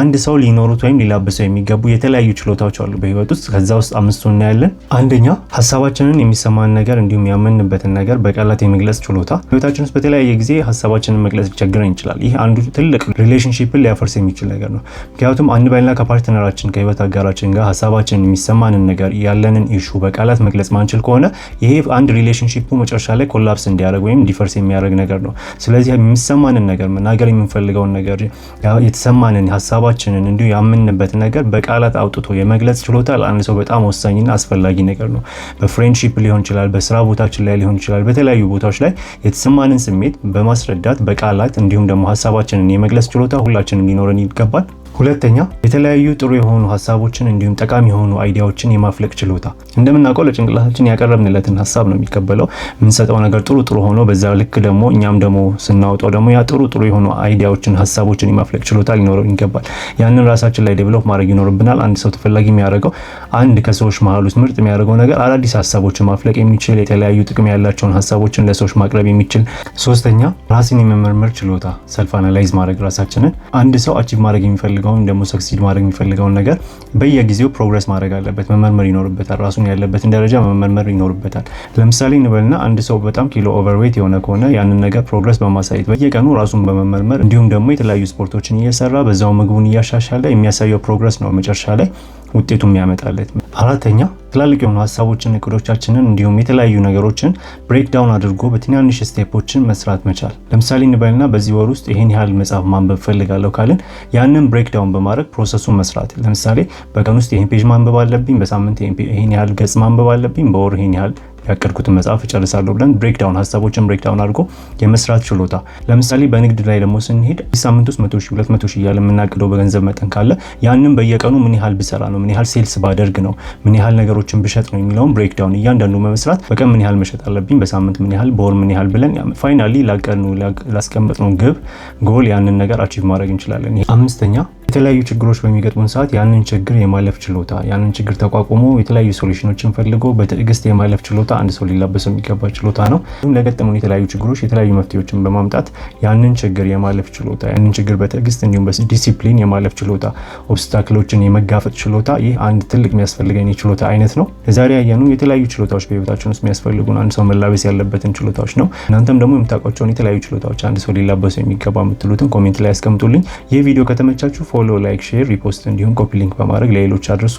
አንድ ሰው ሊኖሩት ወይም ሊላበሰው የሚገቡ የተለያዩ ችሎታዎች አሉ በህይወት ውስጥ። ከዛ ውስጥ አምስቱን እናያለን። አንደኛ ሐሳባችንን የሚሰማን ነገር እንዲሁም ያመንበትን ነገር በቃላት የመግለጽ ችሎታ። ህይወታችን ውስጥ በተለያየ ጊዜ ሐሳባችንን መግለጽ ሊቸግረን ይችላል። ይህ አንዱ ትልቅ ሪሌሽንሺፕን ሊያፈርስ የሚችል ነገር ነው። ምክንያቱም አንበልና ከፓርትነራችን ከህይወት አጋራችን ጋር ሐሳባችንን የሚሰማንን ነገር ያለንን ኢሹ በቃላት መግለጽ ማንችል ከሆነ ይሄ አንድ ሪሌሽንሺፑ መጨረሻ ላይ ኮላፕስ እንዲያደርግ ወይም እንዲፈርስ የሚያደርግ ነገር ነው። ስለዚህ የሚሰማንን ነገር መናገር የምንፈልገውን ነገር የተሰማንን ሐሳባችንን እንዲሁ ያመንበት ነገር በቃላት አውጥቶ የመግለጽ ችሎታ ለአንድ ሰው በጣም ወሳኝና አስፈላጊ ነገር ነው። በፍሬንድሺፕ ሊሆን ይችላል፣ በስራ ቦታችን ላይ ሊሆን ይችላል፣ በተለያዩ ቦታዎች ላይ የተሰማንን ስሜት በማስረዳት በቃላት እንዲሁም ደግሞ ሐሳባችንን የመግለጽ ችሎታ ሁላችንም ሊኖረን ይገባል። ሁለተኛ የተለያዩ ጥሩ የሆኑ ሐሳቦችን እንዲሁም ጠቃሚ የሆኑ አይዲያዎችን የማፍለቅ ችሎታ። እንደምናውቀው ለጭንቅላታችን ያቀረብንለትን ሐሳብ ነው የሚቀበለው። የምንሰጠው ነገር ጥሩ ሆኖ በዛ ልክ ደግሞ እኛም ደግሞ ስናወጣው ደግሞ ያ ጥሩ የሆኑ አይዲያዎችን ሐሳቦችን የማፍለቅ ችሎታ ሊኖረን ይገባል። ያንን ራሳችን ላይ ዴቨሎፕ ማድረግ ይኖርብናል። አንድ ሰው ተፈላጊ የሚያደርገው አንድ ከሰዎች መሀል ውስጥ ምርጥ የሚያደርገው ነገር አዳዲስ ሐሳቦችን ማፍለቅ የሚችል የተለያዩ ጥቅም ያላቸውን ሐሳቦችን ለሰዎች ማቅረብ የሚችል። ሶስተኛ ራስን የመመርመር ችሎታ፣ ሰልፍ አናላይዝ ማድረግ ራሳችንን። አንድ ሰው አቺቭ ማድረግ የሚፈልገው ደግሞ ሰክሲድ ማድረግ የሚፈልገውን ነገር በየጊዜው ፕሮግረስ ማድረግ አለበት፣ መመርመር ይኖርበታል። ራሱን ያለበትን ደረጃ መመርመር ይኖርበታል። ለምሳሌ እንበልና አንድ ሰው በጣም ኪሎ ኦቨርዌት የሆነ ከሆነ ያንን ነገር ፕሮግረስ በማሳየት በየቀኑ ራሱን በመመርመር እንዲሁም ደግሞ የተለያዩ ስፖርቶችን እየሰራ በዛው ምግቡን እያሻሻለ የሚያሳየው ፕሮግረስ ነው መጨረሻ ላይ ውጤቱን ያመጣለት። አራተኛ ትላልቅ የሆኑ ሐሳቦችን እቅዶቻችንን እንዲሁም የተለያዩ ነገሮችን ብሬክ ዳውን አድርጎ በትናንሽ ስቴፖችን መስራት መቻል። ለምሳሌ እንበልና በዚህ ወር ውስጥ ይሄን ያህል መጽሐፍ ማንበብ ፈልጋለሁ ካልን ያንን ብሬክ ዳውን በማድረግ ፕሮሰሱን መስራት። ለምሳሌ በቀን ውስጥ ይሄን ፔጅ ማንበብ አለብኝ፣ በሳምንት ይሄን ያህል ገጽ ማንበብ አለብኝ፣ በወር ይሄን ያህል ያቀድኩትን መጽሐፍ እጨርሳለሁ ብለን ብሬክዳውን ሐሳቦችን ብሬክዳውን አድርጎ የመስራት ችሎታ። ለምሳሌ በንግድ ላይ ደግሞ ስንሄድ ሳምንት ውስጥ 100 ሺህ 200 ሺህ እያለ የምናቅደው በገንዘብ መጠን ካለ ያንን በየቀኑ ምን ያህል ብሰራ ነው፣ ምን ያህል ሴልስ ባደርግ ነው፣ ምን ያህል ነገሮችን ብሸጥ ነው የሚለውን ብሬክዳውን እያንዳንዱ በመስራት በቀን ምን ያህል መሸጥ አለብኝ፣ በሳምንት ምን ያህል፣ በወር ምን ያህል ብለን ፋይናሊ ላስቀመጥነው ግብ ጎል ያንን ነገር አቺቭ ማድረግ እንችላለን። አምስተኛ የተለያዩ ችግሮች በሚገጥሙን ሰዓት ያንን ችግር የማለፍ ችሎታ፣ ያንን ችግር ተቋቁሞ የተለያዩ ሶሉሽኖችን ፈልጎ በትዕግስት የማለፍ ችሎታ አንድ ሰው ሊላበሰው የሚገባ ችሎታ ነው። ለገጠሙን የተለያዩ ችግሮች የተለያዩ መፍትሄዎችን በማምጣት ያንን ችግር የማለፍ ችሎታ፣ ያንን ችግር በትዕግስት እንዲሁም በዲሲፕሊን የማለፍ ችሎታ፣ ኦብስታክሎችን የመጋፈጥ ችሎታ፣ ይህ አንድ ትልቅ የሚያስፈልገን የችሎታ አይነት ነው። ዛሬ ያየኑ የተለያዩ ችሎታዎች በህይወታችን ውስጥ የሚያስፈልጉን አንድ ሰው መላበስ ያለበትን ችሎታዎች ነው። እናንተም ደግሞ የምታውቋቸውን የተለያዩ ችሎታዎች አንድ ሰው ሊላበሰው የሚገባ የምትሉትን ኮሜንት ላይ ያስቀምጡልኝ። ይህ ቪዲዮ ከተመቻችሁ ፎሎ፣ ላይክ፣ ሼር፣ ሪፖስት እንዲሁም ኮፒ ሊንክ በማድረግ ለሌሎች አድርሱ።